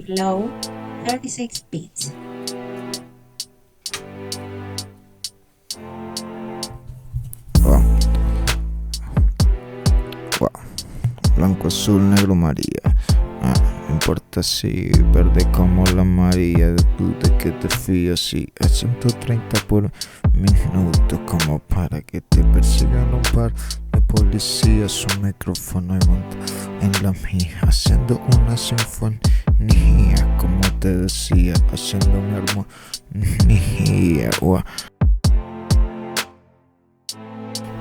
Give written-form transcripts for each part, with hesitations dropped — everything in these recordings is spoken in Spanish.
Low 36 Beats. Wow, wow. Blanco, azul, negro, María. No importa si verde como la María. Tú de que te fías, sí. A 130 por minuto, como para que te persigan un par de policías. Su micrófono y monta en la mía, haciendo una sinfonía. Como te decía, haciendo mi armonía. Wow.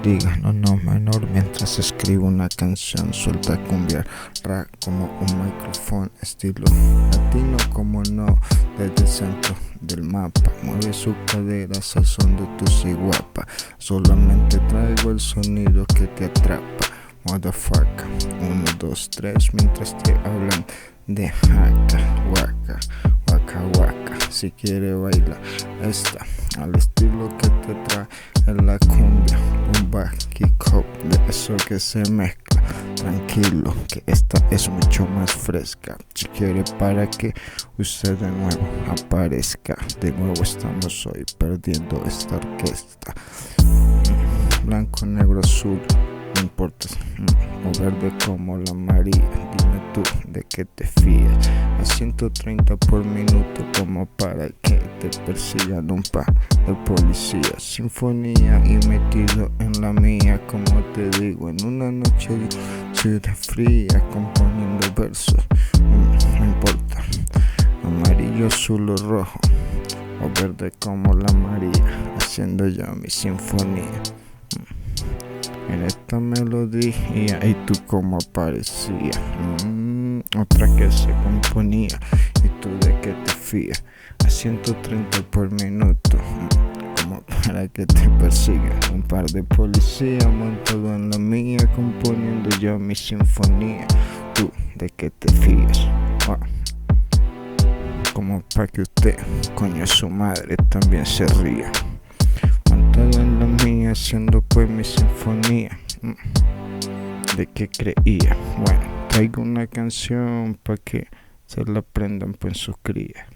Diga, no menor, mientras escribo una canción, suelta cumbia, rap como un micrófono, estilo latino como no, desde el centro del mapa, mueve su cadera al son de tu si guapa, solamente traigo el sonido que te atrapa, motherfucker, 1, 2, 3, mientras te hablan de jaca, waka, waka, waka, si quiere baila esta, al estilo que te trae en la cumbia, un kick-up de eso que se mezcla, tranquilo que esta es mucho más fresca, si quiere para que usted de nuevo aparezca, de nuevo estamos hoy perdiendo esta orquesta, blanco, negro, azul, no importa, o verde como la María, dime tú de qué te fías, a 130 por minuto como para que te persigan un par de policías, sinfonía y metido en la mía, como te digo, en una noche de ciudad fría, componiendo versos, no importa, amarillo, azul o rojo, o verde como la María, haciendo yo mi sinfonía. En esta melodía y tú como aparecía, otra que se componía y tú de que te fías, a 130 por minuto, como para que te persigan un par de policías montado en la mía, componiendo yo mi sinfonía, tú de que te fías, como para que usted, coño su madre, también se ría. Montado en la mía, haciendo pues mi sinfonía. ¿De qué creía? Bueno, traigo una canción para que se la aprendan pues en sus crías.